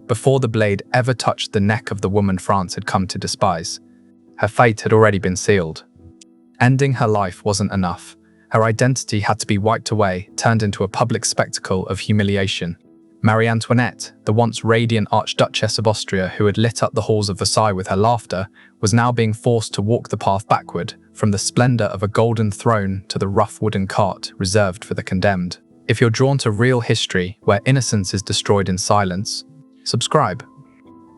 before the blade ever touched the neck of the woman France had come to despise. Her fate had already been sealed. Ending her life wasn't enough. Her identity had to be wiped away, turned into a public spectacle of humiliation. Marie Antoinette, the once radiant Archduchess of Austria who had lit up the halls of Versailles with her laughter, was now being forced to walk the path backward, from the splendor of a golden throne to the rough wooden cart reserved for the condemned. If you're drawn to real history where innocence is destroyed in silence, subscribe.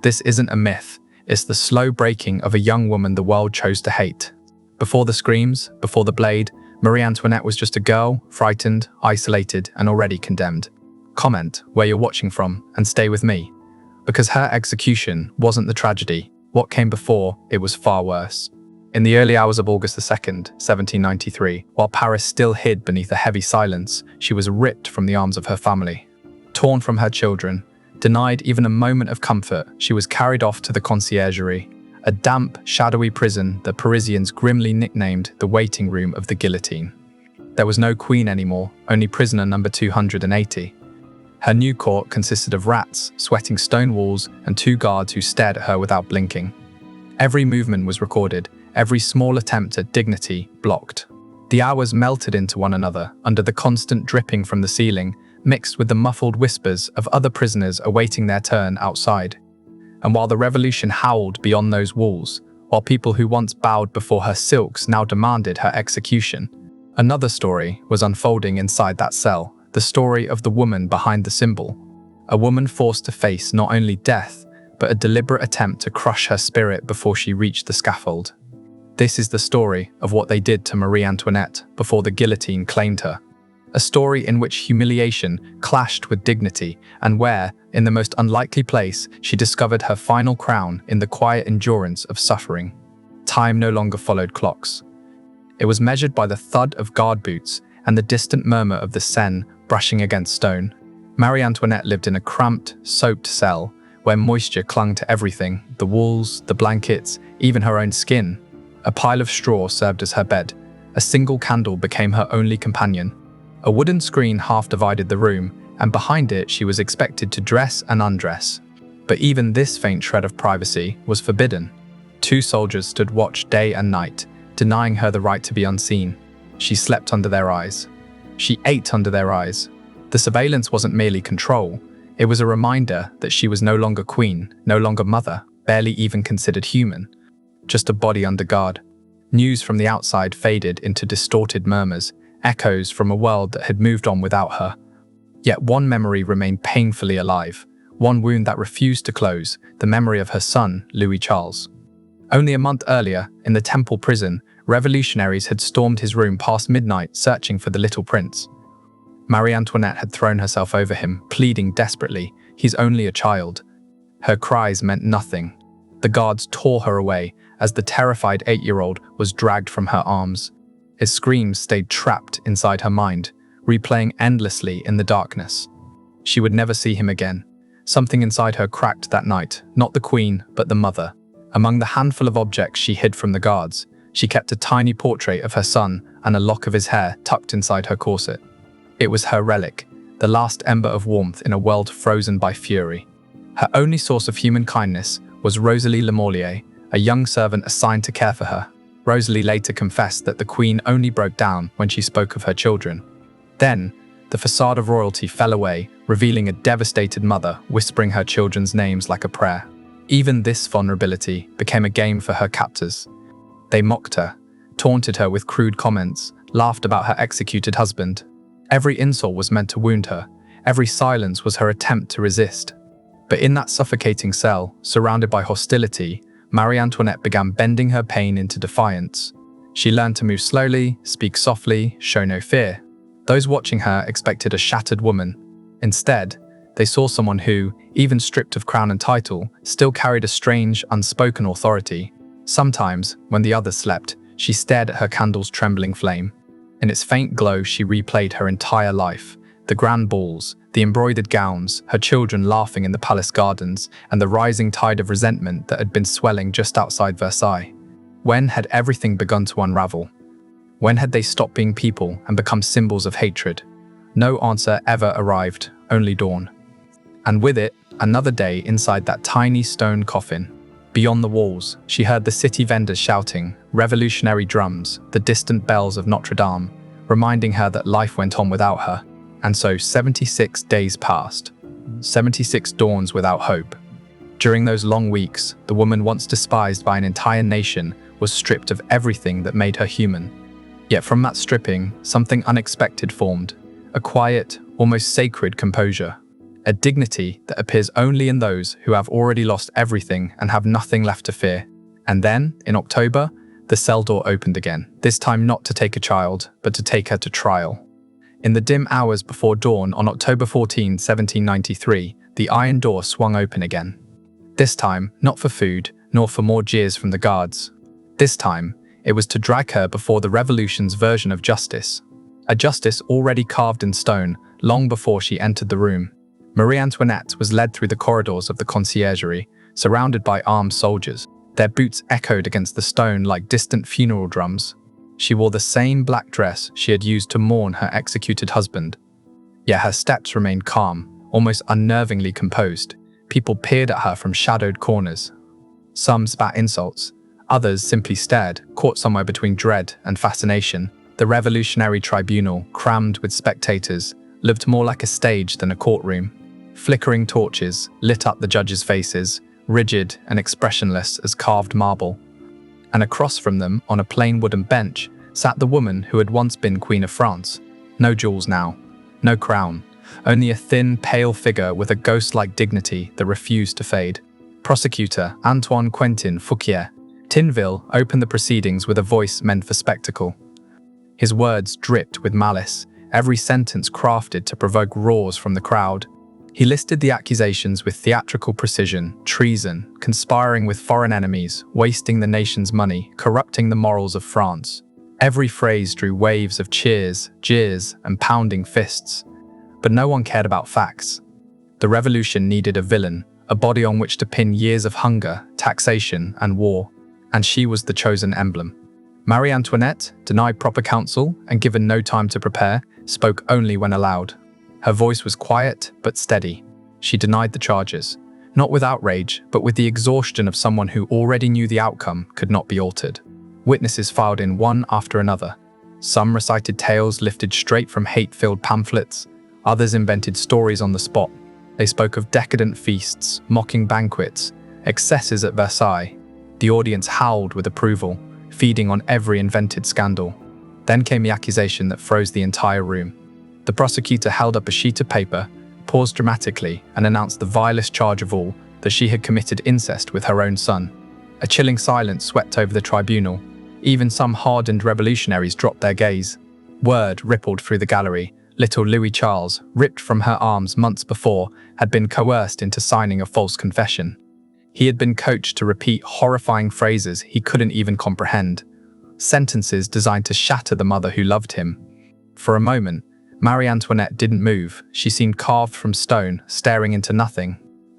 This isn't a myth, it's the slow breaking of a young woman the world chose to hate. Before the screams, before the blade, Marie Antoinette was just a girl, frightened, isolated, and already condemned. Comment where you're watching from and stay with me. Because her execution wasn't the tragedy. What came before, it was far worse. In the early hours of August 2nd, 1793, while Paris still hid beneath a heavy silence, she was ripped from the arms of her family. Torn from her children, denied even a moment of comfort, she was carried off to the Conciergerie, a damp, shadowy prison that Parisians grimly nicknamed the waiting room of the guillotine. There was no queen anymore, only prisoner number 280. Her new court consisted of rats, sweating stone walls, and 2 guards who stared at her without blinking. Every movement was recorded, every small attempt at dignity blocked. The hours melted into one another under the constant dripping from the ceiling, mixed with the muffled whispers of other prisoners awaiting their turn outside. And while the revolution howled beyond those walls, while people who once bowed before her silks now demanded her execution, another story was unfolding inside that cell. The story of the woman behind the symbol. A woman forced to face not only death, but a deliberate attempt to crush her spirit before she reached the scaffold. This is the story of what they did to Marie Antoinette before the guillotine claimed her. A story in which humiliation clashed with dignity and where, in the most unlikely place, she discovered her final crown in the quiet endurance of suffering. Time no longer followed clocks. It was measured by the thud of guard boots and the distant murmur of the Seine brushing against stone. Marie Antoinette lived in a cramped, soaked cell where moisture clung to everything, the walls, the blankets, even her own skin. A pile of straw served as her bed. A single candle became her only companion. A wooden screen half divided the room, and behind it she was expected to dress and undress. But even this faint shred of privacy was forbidden. 2 soldiers stood watch day and night, denying her the right to be unseen. She slept under their eyes. She ate under their eyes. The surveillance wasn't merely control, it was a reminder that she was no longer queen, no longer mother, barely even considered human. Just a body under guard. News from the outside faded into distorted murmurs, echoes from a world that had moved on without her. Yet one memory remained painfully alive, one wound that refused to close, the memory of her son, Louis Charles. Only a month earlier, in the Temple prison, revolutionaries had stormed his room past midnight searching for the little prince. Marie Antoinette had thrown herself over him, pleading desperately, "He's only a child." Her cries meant nothing. The guards tore her away as the terrified 8-year-old was dragged from her arms. His screams stayed trapped inside her mind, replaying endlessly in the darkness. She would never see him again. Something inside her cracked that night, not the queen, but the mother. Among the handful of objects she hid from the guards, she kept a tiny portrait of her son and a lock of his hair tucked inside her corset. It was her relic, the last ember of warmth in a world frozen by fury. Her only source of human kindness was Rosalie Lemorlier, a young servant assigned to care for her. Rosalie later confessed that the queen only broke down when she spoke of her children. Then, the facade of royalty fell away, revealing a devastated mother whispering her children's names like a prayer. Even this vulnerability became a game for her captors. They mocked her, taunted her with crude comments, laughed about her executed husband. Every insult was meant to wound her. Every silence was her attempt to resist. But in that suffocating cell, surrounded by hostility, Marie Antoinette began bending her pain into defiance. She learned to move slowly, speak softly, show no fear. Those watching her expected a shattered woman. Instead, they saw someone who, even stripped of crown and title, still carried a strange, unspoken authority. Sometimes, when the others slept, she stared at her candle's trembling flame. In its faint glow, she replayed her entire life. The grand balls, the embroidered gowns, her children laughing in the palace gardens, and the rising tide of resentment that had been swelling just outside Versailles. When had everything begun to unravel? When had they stopped being people and become symbols of hatred? No answer ever arrived, only dawn. And with it, Another day inside that tiny stone coffin. Beyond the walls, she heard the city vendors shouting, revolutionary drums, the distant bells of Notre Dame, reminding her that life went on without her. And so 76 days passed. 76 dawns without hope. During those long weeks, the woman once despised by an entire nation was stripped of everything that made her human. Yet from that stripping, something unexpected formed. A quiet, almost sacred composure. A dignity that appears only in those who have already lost everything and have nothing left to fear. And then, in October, the cell door opened again, this time not to take a child, but to take her to trial. In the dim hours before dawn on October 14, 1793, the iron door swung open again. This time, not for food, nor for more jeers from the guards. This time, it was to drag her before the revolution's version of justice. A justice already carved in stone, long before she entered the room. Marie Antoinette was led through the corridors of the Conciergerie, surrounded by armed soldiers. Their boots echoed against the stone like distant funeral drums. She wore the same black dress she had used to mourn her executed husband. Yet her steps remained calm, almost unnervingly composed. People peered at her from shadowed corners. Some spat insults, others simply stared, caught somewhere between dread and fascination. The revolutionary tribunal, crammed with spectators, looked more like a stage than a courtroom. Flickering torches lit up the judges' faces, rigid and expressionless as carved marble. And across from them, on a plain wooden bench, sat the woman who had once been Queen of France. No jewels now, no crown, only a thin, pale figure with a ghost-like dignity that refused to fade. Prosecutor Antoine Quentin Fouquier Tinville opened the proceedings with a voice meant for spectacle. His words dripped with malice, every sentence crafted to provoke roars from the crowd. He listed the accusations with theatrical precision: treason, conspiring with foreign enemies, wasting the nation's money, corrupting the morals of France. Every phrase drew waves of cheers, jeers, and pounding fists. But no one cared about facts. The revolution needed a villain, a body on which to pin years of hunger, taxation, and war. And she was the chosen emblem. Marie Antoinette, denied proper counsel and given no time to prepare, spoke only when allowed. Her voice was quiet but steady. She denied the charges, not with outrage, but with the exhaustion of someone who already knew the outcome could not be altered. Witnesses filed in one after another. Some recited tales lifted straight from hate-filled pamphlets. Others invented stories on the spot. They spoke of decadent feasts, mocking banquets, excesses at Versailles. The audience howled with approval, feeding on every invented scandal. Then came the accusation that froze the entire room. The prosecutor held up a sheet of paper, paused dramatically, and announced the vilest charge of all, that she had committed incest with her own son. A chilling silence swept over the tribunal. Even some hardened revolutionaries dropped their gaze. Word rippled through the gallery. Little Louis Charles, ripped from her arms months before, had been coerced into signing a false confession. He had been coached to repeat horrifying phrases he couldn't even comprehend. Sentences designed to shatter the mother who loved him. For a moment, Marie Antoinette didn't move. She seemed carved from stone, staring into nothing.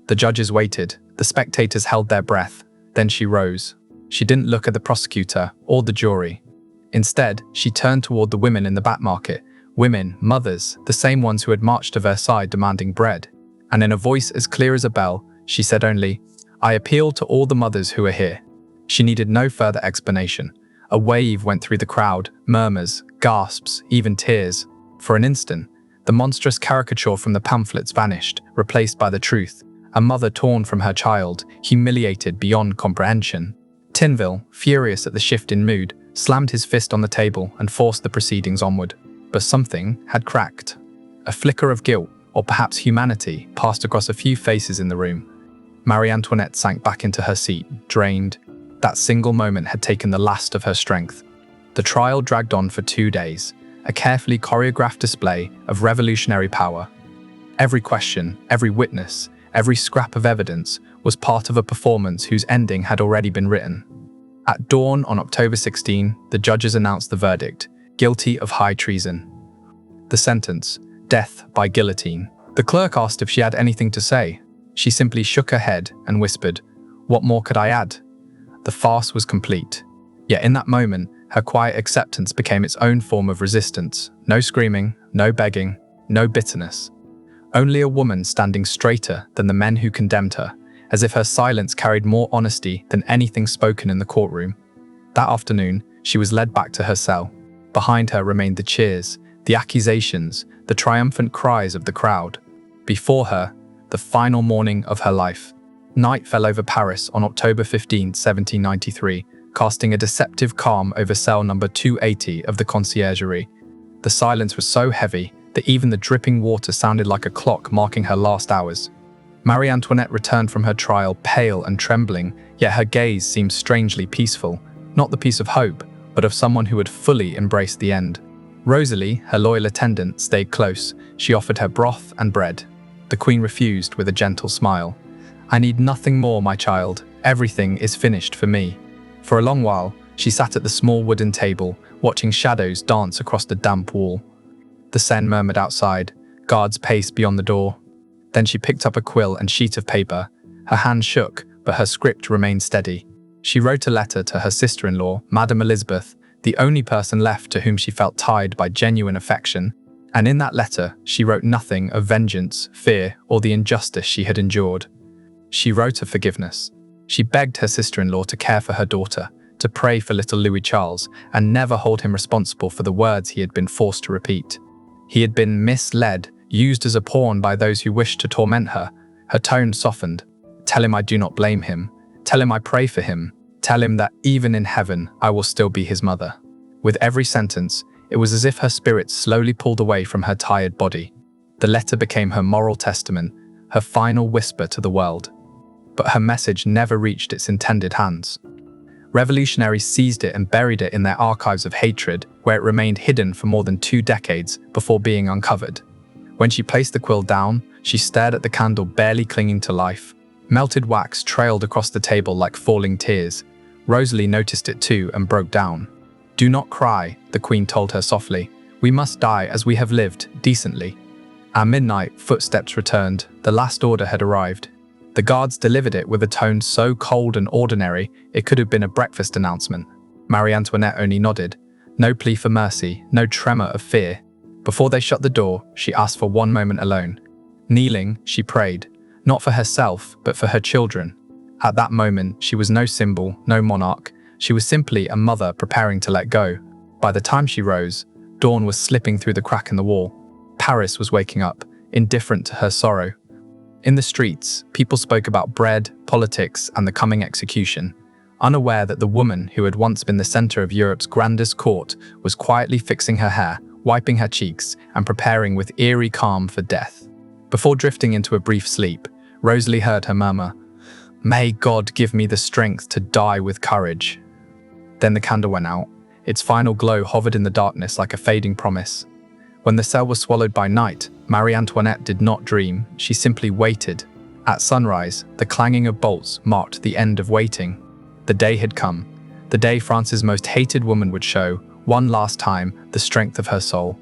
The judges waited. The spectators held their breath. Then she rose. She didn't look at the prosecutor or the jury. Instead, she turned toward the women in the back market. Women, mothers, the same ones who had marched to Versailles demanding bread. And in a voice as clear as a bell, she said only, "I appeal to all the mothers who are here." She needed no further explanation. A wave went through the crowd, murmurs, gasps, even tears. For an instant, the monstrous caricature from the pamphlets vanished, replaced by the truth. A mother torn from her child, humiliated beyond comprehension. Tinville, furious at the shift in mood, slammed his fist on the table and forced the proceedings onward. But something had cracked. A flicker of guilt, or perhaps humanity, passed across a few faces in the room. Marie Antoinette sank back into her seat, drained. That single moment had taken the last of her strength. The trial dragged on for 2 days, a carefully choreographed display of revolutionary power. Every question, every witness, every scrap of evidence was part of a performance whose ending had already been written. At dawn on October 16, the judges announced the verdict: guilty of high treason. The sentence: death by guillotine. The clerk asked if she had anything to say. She simply shook her head and whispered, "What more could I add?" The farce was complete. Yet in that moment, her quiet acceptance became its own form of resistance. No screaming, no begging, no bitterness. only a woman standing straighter than the men who condemned her, as if her silence carried more honesty than anything spoken in the courtroom. That afternoon, she was led back to her cell. Behind her remained the cheers, the accusations, the triumphant cries of the crowd. Before her, the final morning of her life. Night fell over Paris on October 15, 1793, casting a deceptive calm over cell number 280 of the Conciergerie. The silence was so heavy that even the dripping water sounded like a clock marking her last hours. Marie Antoinette returned from her trial pale and trembling, yet her gaze seemed strangely peaceful, not the peace of hope, but of someone who had fully embraced the end. Rosalie, her loyal attendant, stayed close. She offered her broth and bread. The Queen refused with a gentle smile. "I need nothing more, my child. Everything is finished for me." For a long while, she sat at the small wooden table, watching shadows dance across the damp wall. The Seine murmured outside, guards paced beyond the door. Then she picked up a quill and sheet of paper. Her hand shook, but her script remained steady. She wrote a letter to her sister-in-law, Madame Elizabeth, the only person left to whom she felt tied by genuine affection. And in that letter, she wrote nothing of vengeance, fear, or the injustice she had endured. She wrote of forgiveness. She begged her sister-in-law to care for her daughter, to pray for little Louis Charles, and never hold him responsible for the words he had been forced to repeat. He had been misled, used as a pawn by those who wished to torment her. Her tone softened. "Tell him I do not blame him. Tell him I pray for him. Tell him that even in heaven, I will still be his mother." With every sentence, it was as if her spirit slowly pulled away from her tired body. The letter became her moral testament, her final whisper to the world. But her message never reached its intended hands. Revolutionaries seized it and buried it in their archives of hatred, where it remained hidden for more than 2 decades before being uncovered. When she placed the quill down, she stared at the candle barely clinging to life. Melted wax trailed across the table like falling tears. Rosalie noticed it too and broke down. "Do not cry," the Queen told her softly. "We must die as we have lived, decently." At midnight, footsteps returned. The last order had arrived. The guards delivered it with a tone so cold and ordinary, it could have been a breakfast announcement. Marie Antoinette only nodded. No plea for mercy, no tremor of fear. Before they shut the door, she asked for one moment alone. Kneeling, she prayed, not for herself, but for her children. At that moment, she was no symbol, no monarch. She was simply a mother preparing to let go. By the time she rose, dawn was slipping through the crack in the wall. Paris was waking up, indifferent to her sorrow. In the streets, people spoke about bread, politics, and the coming execution, unaware that the woman who had once been the center of Europe's grandest court was quietly fixing her hair, wiping her cheeks, and preparing with eerie calm for death. Before drifting into a brief sleep, Rosalie heard her murmur, "May God give me the strength to die with courage." Then the candle went out. Its final glow hovered in the darkness like a fading promise. When the cell was swallowed by night, Marie Antoinette did not dream, she simply waited. At sunrise, the clanging of bolts marked the end of waiting. The day had come, the day France's most hated woman would show, one last time, the strength of her soul.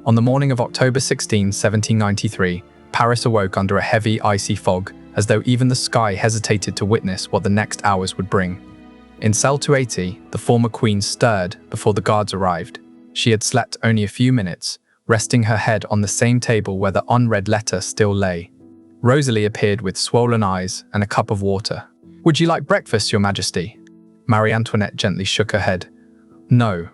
On the morning of October 16, 1793, Paris awoke under a heavy, icy fog, as though even the sky hesitated to witness what the next hours would bring. In cell 280, the former queen stirred before the guards arrived. She had slept only a few minutes, resting her head on the same table where the unread letter still lay. Rosalie appeared with swollen eyes and a cup of water. "Would you like breakfast, Your Majesty?" Marie Antoinette gently shook her head. "No.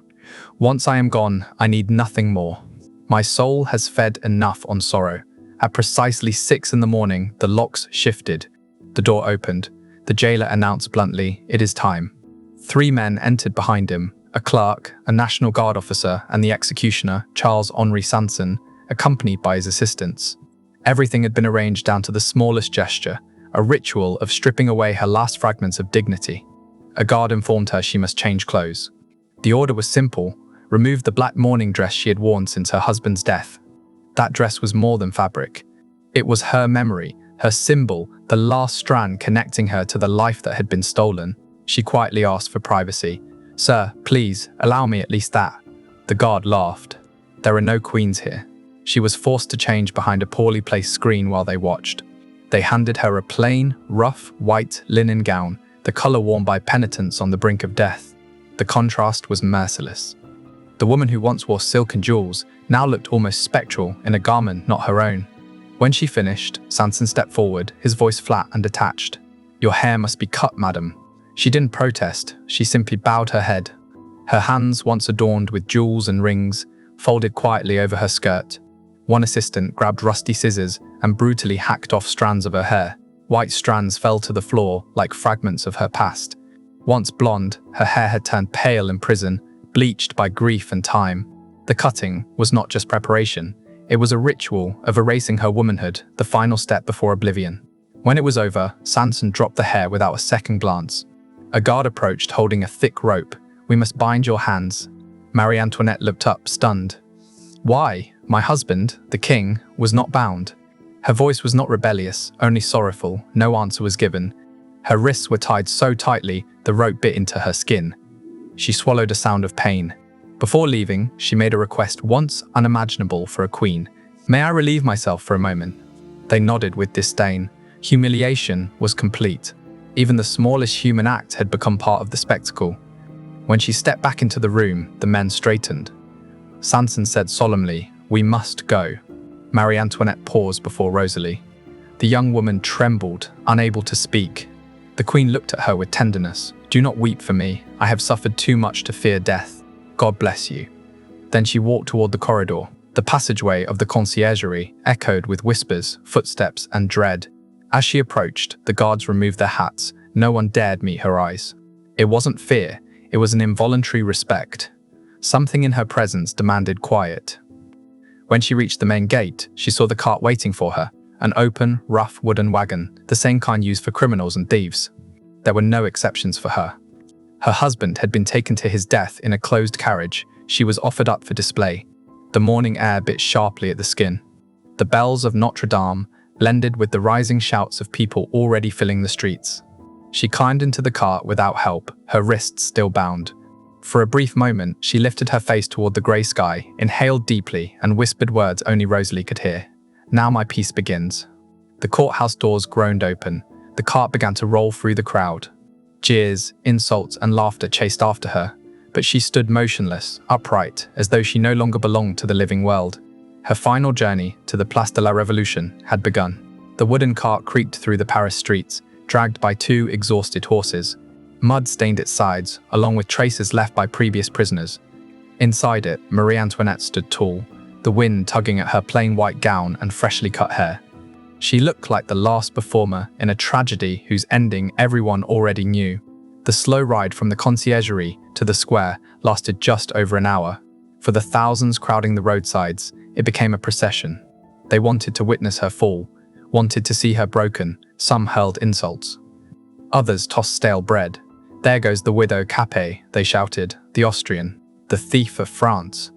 Once I am gone, I need nothing more. My soul has fed enough on sorrow." At precisely 6 in the morning, the locks shifted. The door opened. The jailer announced bluntly, "It is time." 3 men entered behind him, a clerk, a National Guard officer, and the executioner, Charles-Henri Sanson, accompanied by his assistants. Everything had been arranged down to the smallest gesture, a ritual of stripping away her last fragments of dignity. A guard informed her she must change clothes. The order was simple: remove the black mourning dress she had worn since her husband's death. That dress was more than fabric. It was her memory, her symbol, the last strand connecting her to the life that had been stolen. She quietly asked for privacy. "Sir, please, allow me at least that." The guard laughed. There are no queens here. She was forced to change behind a poorly placed screen while they watched. They handed her a plain, rough, white linen gown, the color worn by penitents on the brink of death. The contrast was merciless. The woman who once wore silk and jewels now looked almost spectral in a garment not her own. When she finished, Sanson stepped forward, his voice flat and detached. "Your hair must be cut, madam." She didn't protest, she simply bowed her head. Her hands, once adorned with jewels and rings, folded quietly over her skirt. One assistant grabbed rusty scissors and brutally hacked off strands of her hair. White strands fell to the floor like fragments of her past. Once blonde, her hair had turned pale in prison, bleached by grief and time. The cutting was not just preparation, it was a ritual of erasing her womanhood, the final step before oblivion. When it was over, Sanson dropped the hair without a second glance. A guard approached holding a thick rope. "We must bind your hands." Marie Antoinette looked up, stunned. "Why? My husband, the king, was not bound." Her voice was not rebellious, only sorrowful. No answer was given. Her wrists were tied so tightly, the rope bit into her skin. She swallowed a sound of pain. Before leaving, she made a request once unimaginable for a queen. "May I relieve myself for a moment?" They nodded with disdain. Humiliation was complete. Even the smallest human act had become part of the spectacle. When she stepped back into the room, the men straightened. Sanson said solemnly, "We must go." Marie Antoinette paused before Rosalie. The young woman trembled, unable to speak. The queen looked at her with tenderness. "Do not weep for me. I have suffered too much to fear death. God bless you." Then she walked toward the corridor. The passageway of the Conciergerie echoed with whispers, footsteps, and dread. As she approached, the guards removed their hats. No one dared meet her eyes. It wasn't fear, it was an involuntary respect. Something in her presence demanded quiet. When she reached the main gate, she saw the cart waiting for her, an open, rough wooden wagon, the same kind used for criminals and thieves. There were no exceptions for her. Her husband had been taken to his death in a closed carriage. She was offered up for display. The morning air bit sharply at the skin. The bells of Notre Dame blended with the rising shouts of people already filling the streets. She climbed into the cart without help, her wrists still bound. For a brief moment, she lifted her face toward the grey sky, inhaled deeply, and whispered words only Rosalie could hear. "Now my peace begins." The courthouse doors groaned open. The cart began to roll through the crowd. Jeers, insults, and laughter chased after her, but she stood motionless, upright, as though she no longer belonged to the living world. Her final journey to the Place de la Révolution had begun. The wooden cart creaked through the Paris streets, dragged by two exhausted horses. Mud stained its sides, along with traces left by previous prisoners. Inside it, Marie Antoinette stood tall, the wind tugging at her plain white gown and freshly cut hair. She looked like the last performer in a tragedy whose ending everyone already knew. The slow ride from the Conciergerie to the square lasted just over an hour. For the thousands crowding the roadsides, it became a procession. They wanted to witness her fall, wanted to see her broken. Some hurled insults. Others tossed stale bread. "There goes the widow Capet," they shouted, "the Austrian, the thief of France."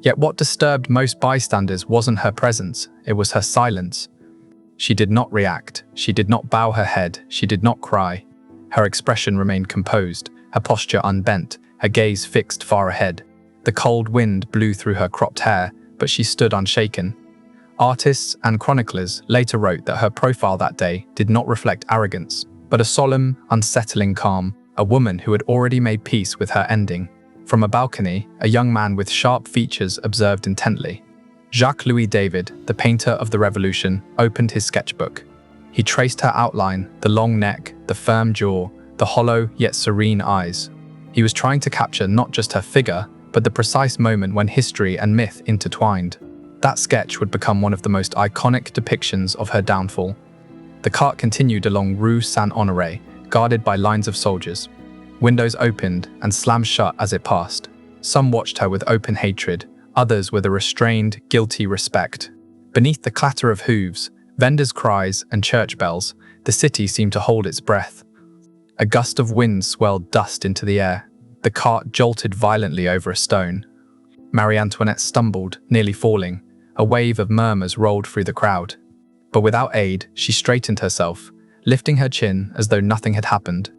Yet what disturbed most bystanders wasn't her presence, it was her silence. She did not react, she did not bow her head, she did not cry. Her expression remained composed, her posture unbent, her gaze fixed far ahead. The cold wind blew through her cropped hair, but she stood unshaken. Artists and chroniclers later wrote that her profile that day did not reflect arrogance, but a solemn, unsettling calm, a woman who had already made peace with her ending. From a balcony, a young man with sharp features observed intently. Jacques-Louis David, the painter of the Revolution, opened his sketchbook. He traced her outline, the long neck, the firm jaw, the hollow yet serene eyes. He was trying to capture not just her figure, but the precise moment when history and myth intertwined. That sketch would become one of the most iconic depictions of her downfall. The cart continued along Rue Saint-Honoré, guarded by lines of soldiers. Windows opened and slammed shut as it passed. Some watched her with open hatred, others with a restrained, guilty respect. Beneath the clatter of hooves, vendors' cries, and church bells, the city seemed to hold its breath. A gust of wind swelled dust into the air. The cart jolted violently over a stone. Marie Antoinette stumbled, nearly falling. A wave of murmurs rolled through the crowd. But without aid, she straightened herself, lifting her chin as though nothing had happened.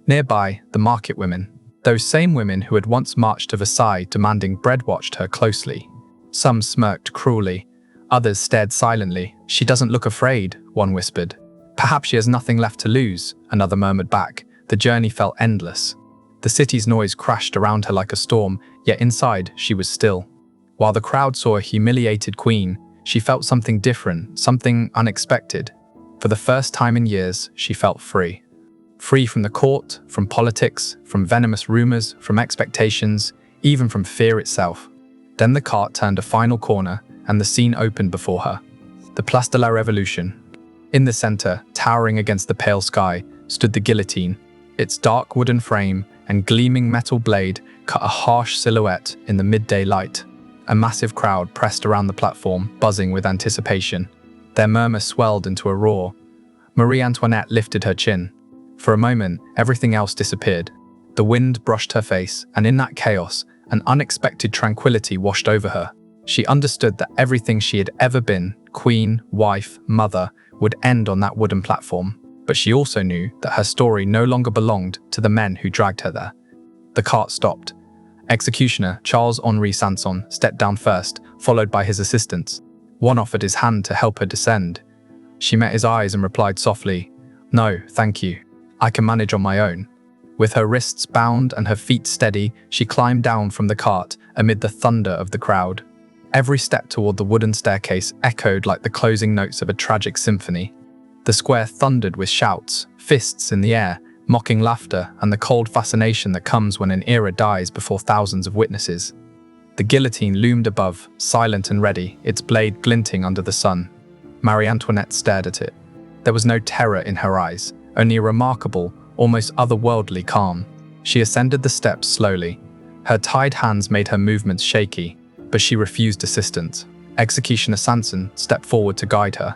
Nearby, the market women, those same women who had once marched to Versailles demanding bread, watched her closely. Some smirked cruelly, others stared silently. "She doesn't look afraid," one whispered. "Perhaps she has nothing left to lose," another murmured back. The journey felt endless. The city's noise crashed around her like a storm, yet inside she was still. While the crowd saw a humiliated queen, she felt something different, something unexpected. For the first time in years, she felt free. Free from the court, from politics, from venomous rumors, from expectations, even from fear itself. Then the cart turned a final corner, and the scene opened before her. The Place de la Révolution. In the center, towering against the pale sky, stood the guillotine. Its dark wooden frame and gleaming metal blade cut a harsh silhouette in the midday light. A massive crowd pressed around the platform, buzzing with anticipation. Their murmur swelled into a roar. Marie Antoinette lifted her chin. For a moment, everything else disappeared. The wind brushed her face, and in that chaos, an unexpected tranquility washed over her. She understood that everything she had ever been, queen, wife, mother, would end on that wooden platform. But she also knew that her story no longer belonged to the men who dragged her there. The cart stopped. Executioner Charles-Henri Sanson stepped down first, followed by his assistants. One offered his hand to help her descend. She met his eyes and replied softly, "No, thank you. I can manage on my own." With her wrists bound and her feet steady, she climbed down from the cart amid the thunder of the crowd. Every step toward the wooden staircase echoed like the closing notes of a tragic symphony. The square thundered with shouts, fists in the air, mocking laughter, and the cold fascination that comes when an era dies before thousands of witnesses. The guillotine loomed above, silent and ready, its blade glinting under the sun. Marie Antoinette stared at it. There was no terror in her eyes, only a remarkable, almost otherworldly calm. She ascended the steps slowly. Her tied hands made her movements shaky, but she refused assistance. Executioner Sanson stepped forward to guide her.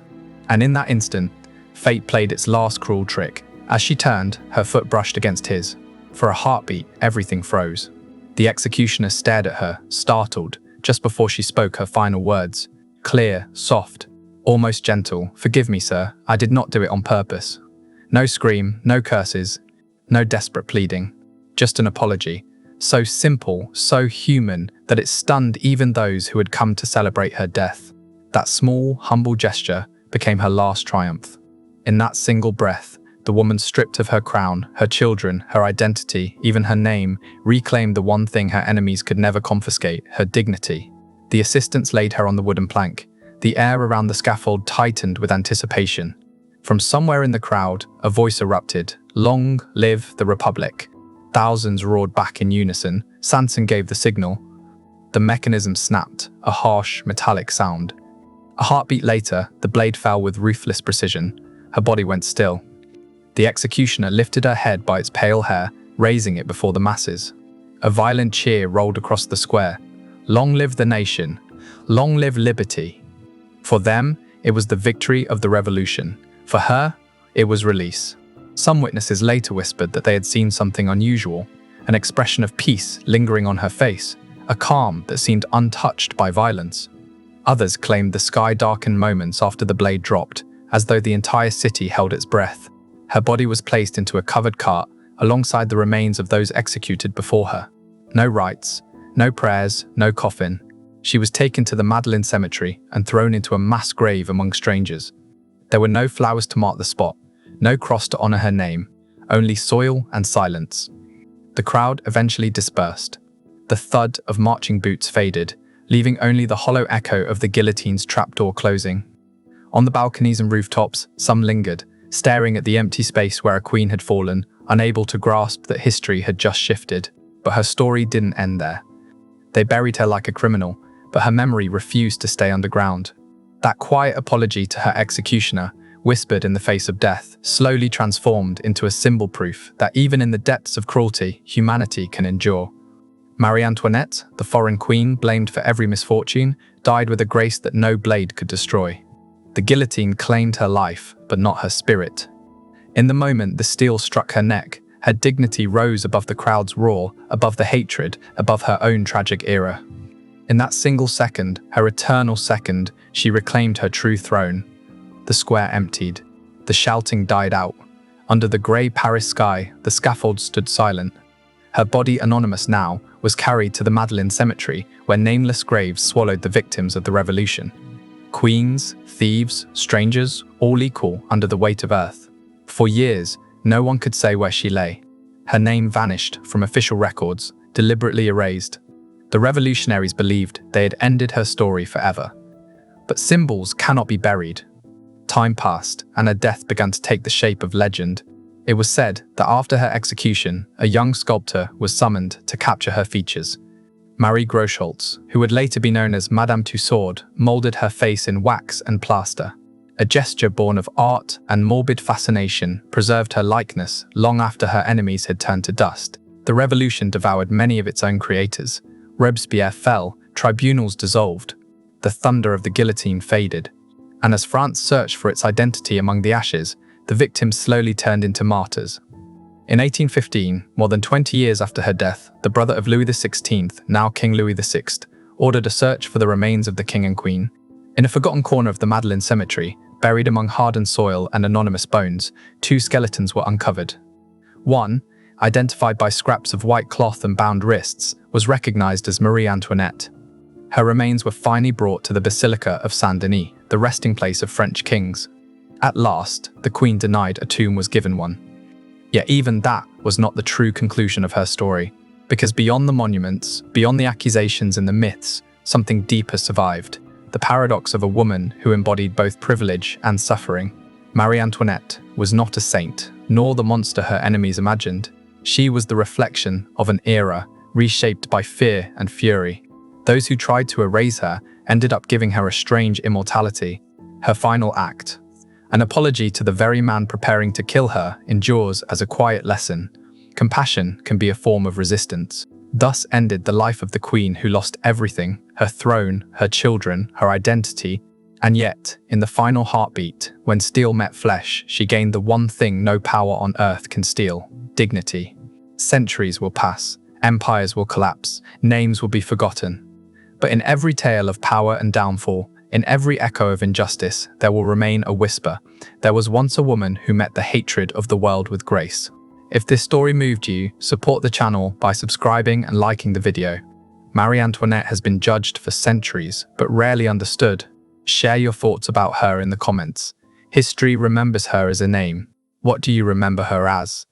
And in that instant, fate played its last cruel trick. As she turned, her foot brushed against his. For a heartbeat, everything froze. The executioner stared at her, startled, just before she spoke her final words. Clear, soft, almost gentle. "Forgive me, sir. I did not do it on purpose." No scream, no curses, no desperate pleading. Just an apology. So simple, so human, that it stunned even those who had come to celebrate her death. That small, humble gesture became her last triumph. In that single breath, the woman stripped of her crown, her children, her identity, even her name, reclaimed the one thing her enemies could never confiscate, her dignity. The assistants laid her on the wooden plank. The air around the scaffold tightened with anticipation. From somewhere in the crowd, a voice erupted. "Long live the Republic." Thousands roared back in unison. Sanson gave the signal. The mechanism snapped, a harsh, metallic sound. A heartbeat later, the blade fell with ruthless precision. Her body went still. The executioner lifted her head by its pale hair, raising it before the masses. A violent cheer rolled across the square. Long live the nation. Long live liberty. For them, it was the victory of the revolution. For her, it was release. Some witnesses later whispered that they had seen something unusual, an expression of peace lingering on her face, a calm that seemed untouched by violence. Others claimed the sky darkened moments after the blade dropped, as though the entire city held its breath. Her body was placed into a covered cart alongside the remains of those executed before her. No rites, no prayers, no coffin. She was taken to the Madeleine Cemetery and thrown into a mass grave among strangers. There were no flowers to mark the spot, no cross to honor her name, only soil and silence. The crowd eventually dispersed. The thud of marching boots faded, leaving only the hollow echo of the guillotine's trapdoor closing. On the balconies and rooftops, some lingered, staring at the empty space where a queen had fallen, unable to grasp that history had just shifted. But her story didn't end there. They buried her like a criminal, but her memory refused to stay underground. That quiet apology to her executioner, whispered in the face of death, slowly transformed into a symbol proof that even in the depths of cruelty, humanity can endure. Marie Antoinette, the foreign queen blamed for every misfortune, died with a grace that no blade could destroy. The guillotine claimed her life, but not her spirit. In the moment the steel struck her neck, her dignity rose above the crowd's roar, above the hatred, above her own tragic era. In that single second, her eternal second, she reclaimed her true throne. The square emptied. The shouting died out. Under the grey Paris sky, the scaffold stood silent. Her body, anonymous now, was carried to the Madeleine Cemetery, where nameless graves swallowed the victims of the revolution. Queens, thieves, strangers, all equal under the weight of earth. For years, no one could say where she lay. Her name vanished from official records, deliberately erased. The revolutionaries believed they had ended her story forever. But symbols cannot be buried. Time passed, and her death began to take the shape of legend. It was said that after her execution, a young sculptor was summoned to capture her features. Marie Antoinette, who would later be known as Madame Tussaud, molded her face in wax and plaster. A gesture born of art and morbid fascination preserved her likeness long after her enemies had turned to dust. The revolution devoured many of its own creators. Robespierre fell, tribunals dissolved, the thunder of the guillotine faded. And as France searched for its identity among the ashes, the victims slowly turned into martyrs. In 1815, more than 20 years after her death, the brother of Louis XVI, now King Louis VI, ordered a search for the remains of the king and queen. In a forgotten corner of the Madeleine Cemetery, buried among hardened soil and anonymous bones, 2 skeletons were uncovered. One, identified by scraps of white cloth and bound wrists, was recognized as Marie Antoinette. Her remains were finally brought to the Basilica of Saint-Denis, the resting place of French kings. At last, the queen denied a tomb was given one. Yet even that was not the true conclusion of her story, because beyond the monuments, beyond the accusations and the myths, something deeper survived. The paradox of a woman who embodied both privilege and suffering. Marie Antoinette was not a saint, nor the monster her enemies imagined. She was the reflection of an era reshaped by fear and fury. Those who tried to erase her ended up giving her a strange immortality. Her final act, an apology to the very man preparing to kill her, endures as a quiet lesson. Compassion can be a form of resistance. Thus ended the life of the queen who lost everything, her throne, her children, her identity, and yet, in the final heartbeat, when steel met flesh, she gained the one thing no power on earth can steal: dignity. Centuries will pass, empires will collapse, names will be forgotten. But in every tale of power and downfall, in every echo of injustice, there will remain a whisper. There was once a woman who met the hatred of the world with grace. If this story moved you, support the channel by subscribing and liking the video. Marie Antoinette has been judged for centuries, but rarely understood. Share your thoughts about her in the comments. History remembers her as a name. What do you remember her as?